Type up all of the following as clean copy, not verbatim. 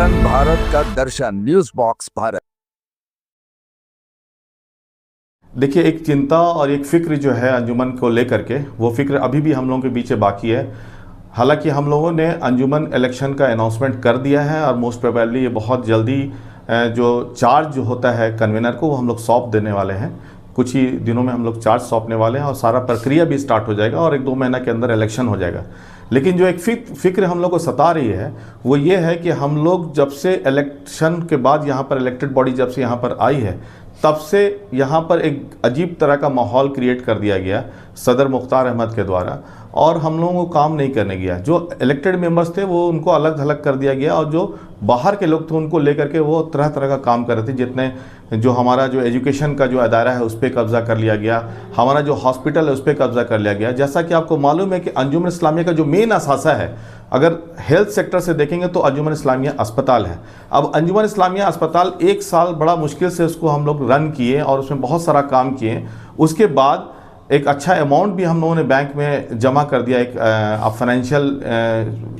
दर्शन, भारत का दर्शन, news box Bharat. देखिए, एक चिंता और एक फिक्र जो है अंजुमन को लेकर के, वो फिक्र अभी भी हम लोगों के पीछे बाकी है। हालांकि हम लोगों ने अंजुमन इलेक्शन का अनाउंसमेंट कर दिया है और मोस्ट प्रोबेबली ये बहुत जल्दी जो चार्ज जो होता है कन्वीनर को, वो हम लोग सौंप देने वाले हैं। कुछ ही दिनों में हम लोग चार्ज सौंपने वाले हैं और सारा प्रक्रिया भी स्टार्ट हो जाएगा और 1-2 महीना के अंदर इलेक्शन हो जाएगा। लेकिन जो एक फिक्र हम लोग को सता रही है वो ये है कि हम लोग जब से इलेक्शन के बाद यहाँ पर इलेक्टेड बॉडी जब से यहाँ पर आई है, तब से यहाँ पर एक अजीब तरह का माहौल क्रिएट कर दिया गया सदर मुख्तार अहमद के द्वारा, और हम लोगों को काम नहीं करने गया। जो इलेक्टेड मेंबर्स थे वो उनको अलग थलग कर दिया गया और जो बाहर के लोग थे उनको लेकर के वो तरह तरह का काम कर रहे थे। जितने जो हमारा जो एजुकेशन का जो अदारा है उस पर कब्जा कर लिया गया, हमारा जो हॉस्पिटल है उस पर कब्जा कर लिया गया। जैसा कि आपको मालूम है कि अंजुमन इस्लामिया का जो मेन असासा है, अगर हेल्थ सेक्टर से देखेंगे तो अंजुमन इस्लामिया अस्पताल है। अब अंजुमन इस्लामिया अस्पताल 1 साल बड़ा मुश्किल से उसको हम लोग रन किए और उसमें बहुत सारा काम किए। उसके बाद एक अच्छा अमाउंट भी हम लोगों ने बैंक में जमा कर दिया। एक आप फाइनेंशियल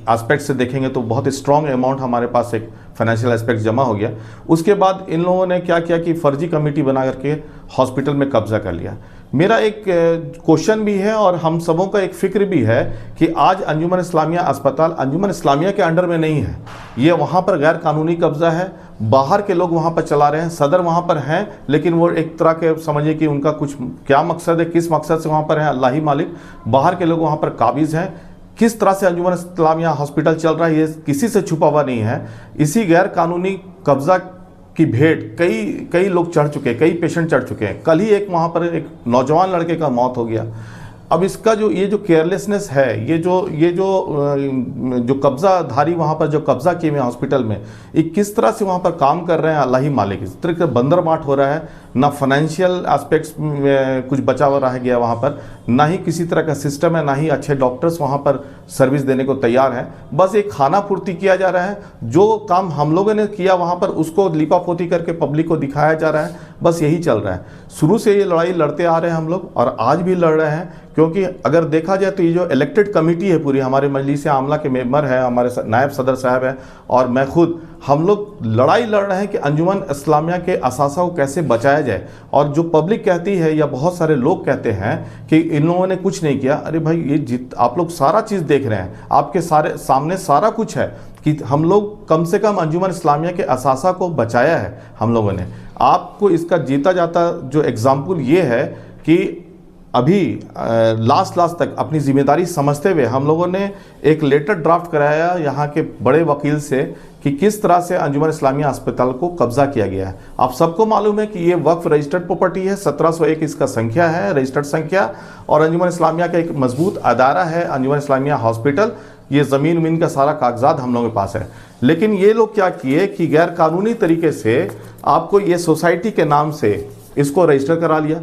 एस्पेक्ट से देखेंगे तो बहुत स्ट्रॉन्ग अमाउंट हमारे पास एक फाइनेंशियल एस्पेक्ट जमा हो गया। उसके बाद इन लोगों ने क्या किया कि फर्जी कमेटी बना करके हॉस्पिटल में कब्जा कर लिया। मेरा एक क्वेश्चन भी है और हम सबों का एक फिक्र भी है कि आज अंजुमन इस्लामिया अस्पताल अंजुमन इस्लामिया के अंडर में नहीं है। ये वहाँ पर गैर कानूनी कब्जा है, बाहर के लोग वहाँ पर चला रहे हैं। सदर वहाँ पर हैं, लेकिन वो एक तरह के समझिए कि उनका कुछ क्या मकसद है, किस मकसद से वहाँ पर है, अल्लाह ही मालिक। बाहर के लोग वहाँ पर काबिज हैं। किस तरह से अंजुमन इस्लामिया हॉस्पिटल चल रहा है ये किसी से छुपा हुआ नहीं है। इसी गैर कानूनी कब्जा की भेंट कई लोग चढ़ चुके हैं, कई पेशेंट चढ़ चुके हैं। कल ही एक वहाँ पर एक नौजवान लड़के का मौत हो गया। अब इसका जो ये जो केयरलेसनेस है, ये जो कब्जाधारी वहाँ पर जो कब्जा किए हुए हॉस्पिटल में, ये किस तरह से वहाँ पर काम कर रहे हैं अल्लाह ही मालिक। इस तरह का बंदर बाट हो रहा है, ना फाइनेंशियल एस्पेक्ट्स में कुछ बचा हुआ रह गया वहाँ पर, ना ही किसी तरह का सिस्टम है, ना ही अच्छे डॉक्टर्स वहाँ पर सर्विस देने को तैयार हैं। बस एक खाना पूर्ति किया जा रहा है। जो काम हम लोगों ने किया वहाँ पर उसको लिपापोती करके पब्लिक को दिखाया जा रहा है, बस यही चल रहा है। शुरू से ये लड़ाई लड़ते आ रहे हैं हम लोग और आज भी लड़ रहे हैं, क्योंकि अगर देखा जाए तो ये जो इलेक्टेड कमेटी है पूरी, हमारे मजलिस आमला के मेंबर हैं, हमारे नायब सदर साहब हैं और मैं खुद, हम लोग लड़ाई लड़ रहे हैं कि अंजुमन इस्लामिया के असासा को कैसे बचाया जाए। और जो पब्लिक कहती है या बहुत सारे लोग कहते हैं कि इन लोगों ने कुछ नहीं किया, अरे भाई ये आप लोग सारा चीज़ देख रहे हैं, आपके सारे सामने सारा कुछ है कि हम लोग कम से कम अंजुमन इस्लामिया के असासा को बचाया है हम लोगों ने। आपको इसका जीता जाता जो एग्जाम्पल ये है कि अभी लास्ट तक अपनी जिम्मेदारी समझते हुए हम लोगों ने एक लेटर ड्राफ्ट कराया यहाँ के बड़े वकील से कि किस तरह से अंजुमन इस्लामिया अस्पताल को कब्जा किया गया है। आप सबको मालूम है कि ये वक्फ रजिस्टर्ड प्रॉपर्टी है, 1701 इसका संख्या है, रजिस्टर्ड संख्या, और अंजुमन इस्लामिया का एक मजबूत अदारा है अंजुमन इस्लामिया हॉस्पिटल। ये ज़मीन उमीन का सारा कागजात हम लोगों के पास है। लेकिन ये लोग क्या किए कि गैर कानूनी तरीके से आपको ये सोसाइटी के नाम से इसको रजिस्टर करा लिया।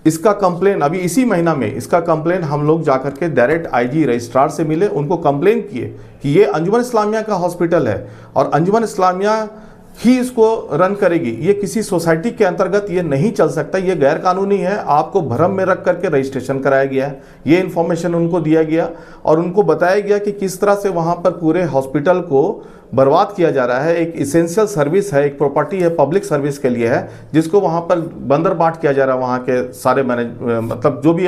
इसका कंप्लेन अभी इसी महीना में, इसका कंप्लेन हम लोग जाकर के डायरेक्ट आईजी रजिस्ट्रार से मिले, उनको कंप्लेन किए कि ये अंजुमन इस्लामिया का हॉस्पिटल है और अंजुमन इस्लामिया ही इसको रन करेगी, ये किसी सोसाइटी के अंतर्गत ये नहीं चल सकता, ये गैर कानूनी है। आपको भ्रम में रख करके रजिस्ट्रेशन कराया गया है। ये इन्फॉर्मेशन उनको दिया गया और उनको बताया गया कि किस तरह से वहाँ पर पूरे हॉस्पिटल को बर्बाद किया जा रहा है। एक इसेंशियल सर्विस है, एक प्रॉपर्टी है, पब्लिक सर्विस के लिए है, जिसको वहाँ पर बंदर बाट किया जा रहा है। वहाँ के सारे मतलब जो भी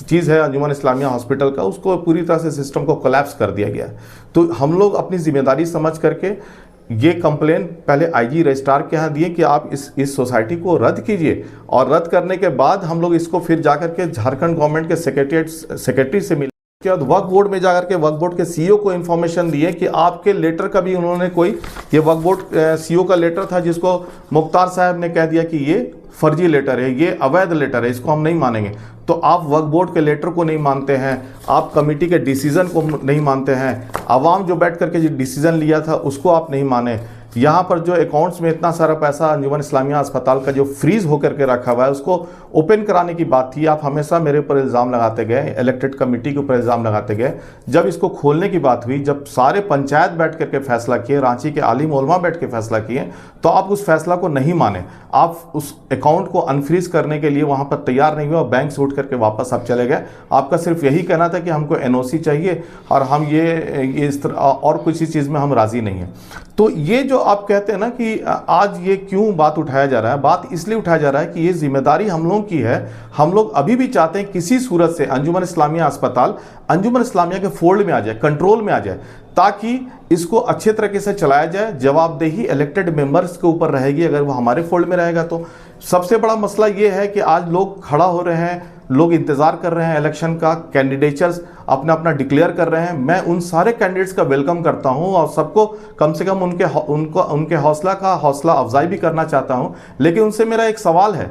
चीज़ है अंजुमन इस्लामिया हॉस्पिटल का, उसको पूरी तरह से सिस्टम को कोलैप्स कर दिया गया। तो हम लोग अपनी जिम्मेदारी समझ करके ये कंप्लेन पहले आईजी रजिस्ट्रार के यहाँ दिए कि आप इस सोसाइटी को रद्द कीजिए, और रद्द करने के बाद हम लोग इसको फिर जाकर के झारखंड गवर्नमेंट के सेक्रेटरी से मिले। उसके बाद वक्फ बोर्ड में जाकर के वक्फ बोर्ड के सीईओ को इन्फॉर्मेशन दिए कि आपके लेटर का भी उन्होंने कोई, ये वक्फ बोर्ड सीईओ का लेटर था जिसको मुख्तार साहब ने कह दिया कि ये फर्जी लेटर है, ये अवैध लेटर है, इसको हम नहीं मानेंगे। तो आप वक्फ बोर्ड के लेटर को नहीं मानते हैं, आप कमेटी के डिसीजन को नहीं मानते हैं, आवाम जो बैठ करके जो डिसीजन लिया था उसको आप नहीं माने। यहाँ पर जो अकाउंट्स में इतना सारा पैसा अंजुमन इस्लामिया अस्पताल का जो फ्रीज होकर के रखा हुआ है उसको ओपन कराने की बात थी। आप हमेशा मेरे ऊपर इल्ज़ाम लगाते गए, इलेक्टेड कमेटी के ऊपर इल्ज़ाम लगाते गए। जब इसको खोलने की बात हुई, जब सारे पंचायत बैठ करके फैसला किए, रांची के आलिम उलमा बैठ के फैसला किए, तो आप उस फैसला को नहीं माने। आप उस अकाउंट को अनफ्रीज करने के लिए वहाँ पर तैयार नहीं हुए और बैंक से उठ करके वापस आप चले गए। आपका सिर्फ यही कहना था कि हमको एनओसी चाहिए और हम ये इस तरह और किसी चीज़ में हम राज़ी नहीं हैं। तो ये जो आप कहते हैं ना कि आज ये क्यों बात उठाया जा रहा है, बात इसलिए उठाया जा रहा है कि ये जिम्मेदारी हम लोगों की है। हम लोग अभी भी चाहते हैं किसी सूरत से अंजुमन इस्लामिया अस्पताल अंजुमन इस्लामिया के फोल्ड में आ जाए, कंट्रोल में आ जाए, ताकि इसको अच्छे तरीके से चलाया जाए। जवाबदेही इलेक्टेड मेंबर्स के ऊपर रहेगी अगर वो हमारे फोल्ड में रहेगा तो। सबसे बड़ा मसला ये है कि आज लोग खड़ा हो रहे हैं, लोग इंतज़ार कर रहे हैं इलेक्शन का, कैंडिडेचर्स अपना अपना डिक्लेयर कर रहे हैं। मैं उन सारे कैंडिडेट्स का वेलकम करता हूं और सबको कम से कम उनके हौसला अफजाई भी करना चाहता हूं। लेकिन उनसे मेरा एक सवाल है,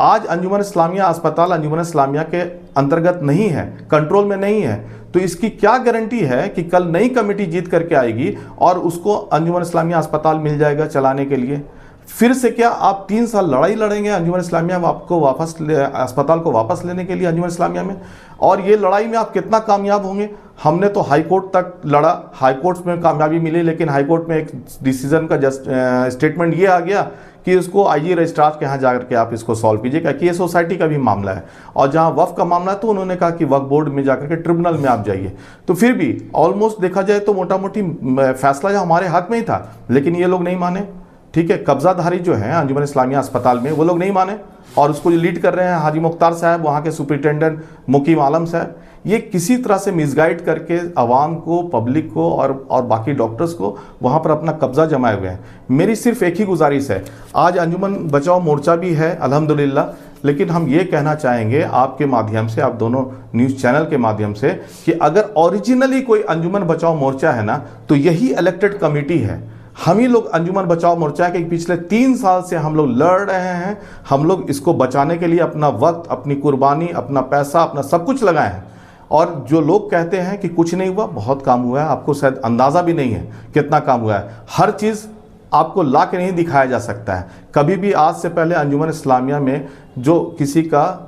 आज अंजुमन इस्लामिया अस्पताल अंजुमन इस्लामिया के अंतर्गत नहीं है, कंट्रोल में नहीं है, तो इसकी क्या गारंटी है कि कल नई कमेटी जीत करके आएगी और उसको अंजुमन इस्लामिया अस्पताल मिल जाएगा चलाने के लिए? फिर से क्या आप 3 साल लड़ाई लड़ेंगे अंजुमन इस्लामिया आपको अस्पताल को वापस लेने के लिए अंजुमन इस्लामिया में? और ये लड़ाई में आप कितना कामयाब होंगे? हमने तो हाई कोर्ट तक लड़ा, हाई कोर्ट में कामयाबी मिली, लेकिन हाई कोर्ट में एक डिसीजन का स्टेटमेंट ये आ गया कि इसको आईजी रजिस्ट्रार के यहाँ जाकर के आप इसको सॉल्व कीजिएगा कि ये सोसाइटी का भी मामला है। और जहाँ वक्फ का मामला है तो उन्होंने कहा कि वक्फ बोर्ड में जाकर के ट्रिब्यूनल में आप जाइए। तो फिर भी ऑलमोस्ट देखा जाए तो मोटा मोटी फैसला जो हमारे हाथ में ही था, लेकिन ये लोग नहीं माने। ठीक है, कब्जाधारी जो है अंजुमन इस्लामिया अस्पताल में वो लोग नहीं माने और उसको जो लीड कर रहे हैं हाजी मुख्तार साहब, वहाँ के सुपरिटेंडेंट मुकीम आलम साहब, ये किसी तरह से मिसगाइड करके आवाम को, पब्लिक को और बाकी डॉक्टर्स को वहाँ पर अपना कब्जा जमाए हुए हैं। मेरी सिर्फ एक ही गुजारिश है, आज अंजुमन बचाओ मोर्चा भी है अल्हम्दुलिल्लाह, लेकिन हम ये कहना चाहेंगे आपके माध्यम से, आप दोनों न्यूज़ चैनल के माध्यम से, कि अगर ओरिजिनली कोई अंजुमन बचाओ मोर्चा है ना तो यही इलेक्टेड कमेटी है। हम ही लोग अंजुमन बचाओ मोर्चा के पिछले 3 साल से हम लोग लड़ रहे हैं। हम लोग इसको बचाने के लिए अपना वक्त, अपनी कुर्बानी, अपना पैसा, अपना सब कुछ लगाए हैं। और जो लोग कहते हैं कि कुछ नहीं हुआ, बहुत काम हुआ है। आपको शायद अंदाज़ा भी नहीं है कितना काम हुआ है। हर चीज़ आपको ला के नहीं दिखाया जा सकता है। कभी भी आज से पहले अंजुमन इस्लामिया में जो किसी का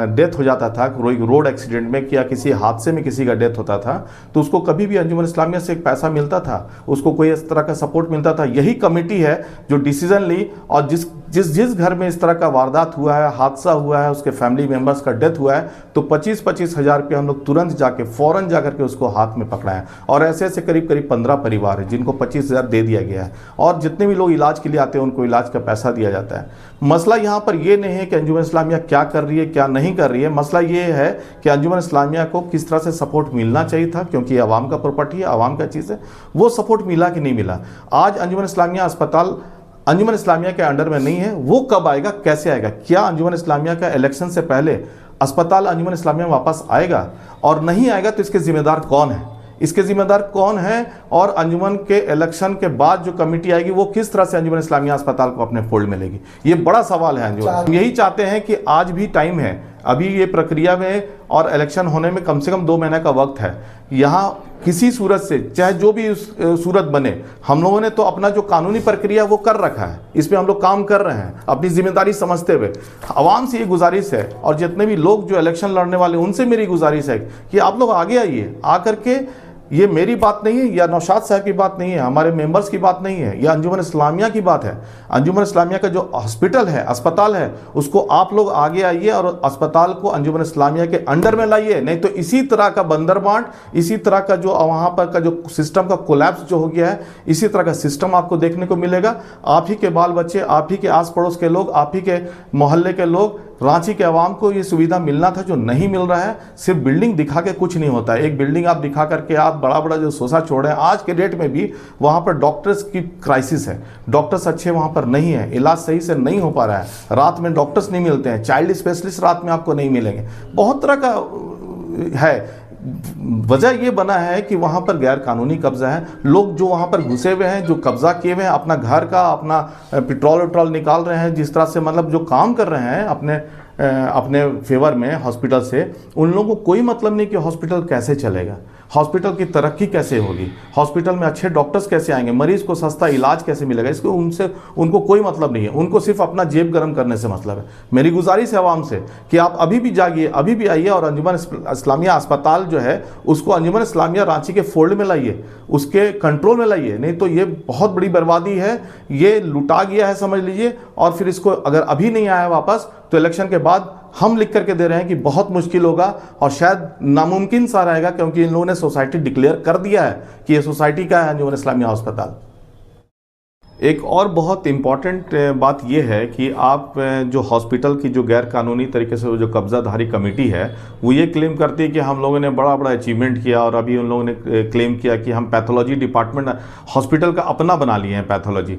डेथ हो जाता था रोड एक्सीडेंट में या किसी हादसे में किसी का डेथ होता था, तो उसको कभी भी अंजुमन इस्लामिया से एक पैसा मिलता था, उसको कोई इस तरह का सपोर्ट मिलता था? यही कमेटी है जो डिसीजन ली और जिस घर में इस तरह का वारदात हुआ है, हादसा हुआ है, उसके फैमिली मेंबर्स का डेथ हुआ है, तो 25-25 हज़ार रुपये हम लोग तुरंत जाके फ़ौरन जा करके उसको हाथ में पकड़ाएं। और ऐसे ऐसे करीब 15 परिवार हैं जिनको 25,000 दे दिया गया है और जितने भी लोग इलाज के लिए आते हैं उनको इलाज का पैसा दिया जाता है। मसला यहाँ पर ये नहीं है कि अंजुमन इस्लामिया क्या कर रही है, क्या नहीं कर रही है। मसला ये है कि अंजुमन इस्लामिया को किस तरह से सपोर्ट मिलना चाहिए था, क्योंकि ये आवाम का प्रॉपर्टी है, आवाम का चीज़ है। वो सपोर्ट मिला कि नहीं मिला? आज अंजुमन इस्लामिया अस्पताल अंजुमन इस्लामिया के अंडर में नहीं है। वो कब आएगा, कैसे आएगा? क्या अंजुमन इस्लामिया का इलेक्शन से पहले अस्पताल अंजुमन इस्लामिया वापस आएगा? और नहीं आएगा तो इसके जिम्मेदार कौन है? इसके जिम्मेदार कौन है? और अंजुमन के इलेक्शन के बाद जो कमेटी आएगी वो किस तरह से अंजुमन इस्लामिया अस्पताल को अपने फोल्ड में लेगी? ये बड़ा सवाल है अंजुमन। हम यही चाहते हैं कि आज भी टाइम है, अभी ये प्रक्रिया में और इलेक्शन होने में कम से कम 2 महीने का वक्त है। यहाँ किसी सूरत से चाहे जो भी सूरत बने, हम लोगों ने तो अपना जो कानूनी प्रक्रिया वो कर रखा है, इस पे हम लोग काम कर रहे हैं अपनी जिम्मेदारी समझते हुए। आवाम से ये गुजारिश है और जितने भी लोग जो इलेक्शन लड़ने वाले उनसे मेरी गुजारिश है कि आप लोग आगे आइए, आकर के, ये मेरी बात नहीं है या नौशाद साहब की बात नहीं है, हमारे मेंबर्स की बात नहीं है, यह अंजुमन इस्लामिया की बात है। अंजुमन इस्लामिया का जो हॉस्पिटल है, अस्पताल है, उसको आप लोग आगे आइए और अस्पताल को अंजुमन इस्लामिया के अंडर में लाइए। नहीं तो इसी तरह का बंदरबांट, इसी तरह का जो वहाँ पर का जो सिस्टम का कोलैप्स जो हो गया है, इसी तरह का सिस्टम आपको देखने को मिलेगा। आप ही के बाल बच्चे, आप ही के आस पड़ोस के लोग, आप ही के मोहल्ले के लोग, रांची के अवाम को ये सुविधा मिलना था जो नहीं मिल रहा है। सिर्फ बिल्डिंग दिखा के कुछ नहीं होता है। एक बिल्डिंग आप दिखा करके आप बड़ा बड़ा जो सोसा छोड़े, आज के डेट में भी वहाँ पर डॉक्टर्स की क्राइसिस है, डॉक्टर्स अच्छे वहाँ पर नहीं है, इलाज सही से नहीं हो पा रहा है, रात में डॉक्टर्स नहीं मिलते हैं, चाइल्ड स्पेशलिस्ट रात में आपको नहीं मिलेंगे, बहुत तरह का है। वजह ये बना है कि वहाँ पर गैर कानूनी कब्जा है। लोग जो वहाँ पर घुसे हुए हैं, जो कब्जा किए हुए हैं, अपना घर का अपना पेट्रोल निकाल रहे हैं, जिस तरह से मतलब जो काम कर रहे हैं अपने फेवर में हॉस्पिटल से, उन लोगों को कोई मतलब नहीं कि हॉस्पिटल कैसे चलेगा। हॉस्पिटल की तरक्की कैसे होगी, हॉस्पिटल में अच्छे डॉक्टर्स कैसे आएंगे, मरीज को सस्ता इलाज कैसे मिलेगा, इसको उनको कोई मतलब नहीं है। उनको सिर्फ अपना जेब गर्म करने से मतलब है। मेरी गुजारिश है आवाम से कि आप अभी भी जागिए, अभी भी आइए और अंजुमन इस्लामिया अस्पताल जो है उसको अंजुमन इस्लामिया रांची के फोल्ड में लाइए, उसके कंट्रोल में लाइए। नहीं तो ये बहुत बड़ी बर्बादी है, ये लुटा गया है समझ लीजिए। और फिर इसको अगर अभी नहीं आया वापस तो इलेक्शन के बाद हम लिख करके दे रहे हैं कि बहुत मुश्किल होगा और शायद नामुमकिन सा रहेगा, क्योंकि इन लोगों ने सोसाइटी डिक्लेयर कर दिया है कि ये सोसाइटी का है अंजुमन इस्लामिया अस्पताल। एक और बहुत इम्पॉर्टेंट बात यह है कि आप जो हॉस्पिटल की जो गैर कानूनी तरीके से जो कब्जाधारी कमेटी है वो ये क्लेम करती है कि हम लोगों ने बड़ा बड़ा अचीवमेंट किया, और अभी उन लोगों ने क्लेम किया कि हम पैथोलॉजी डिपार्टमेंट हॉस्पिटल का अपना बना लिए हैं पैथोलॉजी।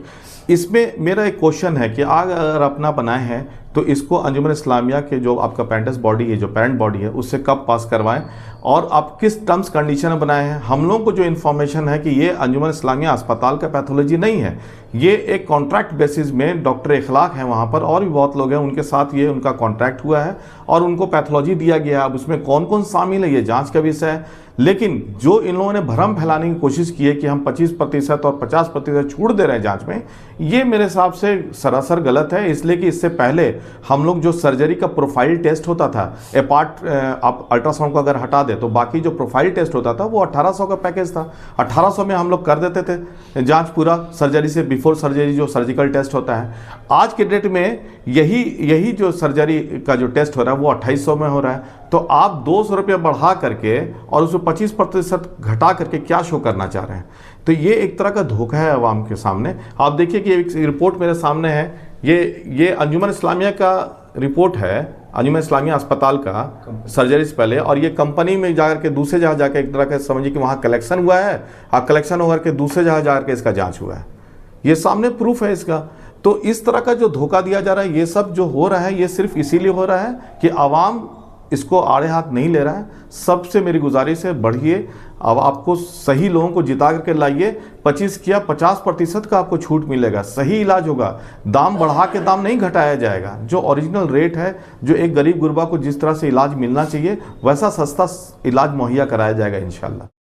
इसमें मेरा एक क्वेश्चन है कि अगर अपना बनाए हैं तो इसको अंजुमन इस्लामिया के जो आपका पेरेंट्स बॉडी है, जो पेरेंट बॉडी है, उससे कब पास करवाएं और आप किस टर्म्स कंडीशन में बनाए हैं। हम लोगों को जो इन्फॉर्मेशन है कि ये अंजुमन इस्लामिया अस्पताल का पैथोलॉजी नहीं है, ये एक कॉन्ट्रैक्ट बेसिस में डॉक्टर इखलाक हैं वहाँ पर और भी बहुत लोग हैं, उनके साथ ये उनका कॉन्ट्रैक्ट हुआ है और उनको पैथोलॉजी दिया गया। अब उसमें कौन कौन शामिल है ये जांच का विषय है। लेकिन जो इन लोगों ने भ्रम फैलाने की कोशिश की है कि हम 25% और 50% छूट दे रहे हैं जांच में, ये मेरे हिसाब से सरासर गलत है। इसलिए कि इससे पहले हम लोग जो सर्जरी का प्रोफाइल टेस्ट होता था, अपार्ट आप अल्ट्रासाउंड को अगर हटा दे तो बाकी जो प्रोफाइल टेस्ट होता था वो 1800 का पैकेज था। 1800 में हम लोग कर देते थे जांच पूरा सर्जरी से बिफोर सर्जरी जो सर्जिकल टेस्ट होता है। आज के डेट में यही जो सर्जरी का जो टेस्ट हो रहा है वो 2800 में हो रहा है। तो आप 200 रुपये बढ़ा करके और उसमें 25% घटा करके क्या शो करना चाह रहे हैं। तो ये एक तरह का धोखा है आवाम के सामने। आप देखिए कि एक रिपोर्ट मेरे सामने है, ये अंजुमन इस्लामिया का रिपोर्ट है, अंजुमन इस्लामिया अस्पताल का सर्जरी से पहले, और ये कंपनी में जाकर के दूसरे जगह जाकर एक तरह का समझिए कि वहाँ कलेक्शन हुआ है और कलेक्शन होकर के दूसरे जगह जाकर के इसका जांच हुआ है। ये सामने प्रूफ है इसका। तो इस तरह का जो धोखा दिया जा रहा है, ये सब जो हो रहा है ये सिर्फ इसीलिए हो रहा है कि आवाम इसको आड़े हाथ नहीं ले रहा है। सबसे मेरी गुजारिश है बढ़िए, अब आपको सही लोगों को जिता करके लाइए। 25 किया 50% का आपको छूट मिलेगा, सही इलाज होगा, दाम बढ़ा के दाम नहीं घटाया जाएगा। जो ओरिजिनल रेट है, जो एक गरीब गुरबा को जिस तरह से इलाज मिलना चाहिए वैसा सस्ता इलाज मुहैया कराया जाएगा इंशाल्लाह।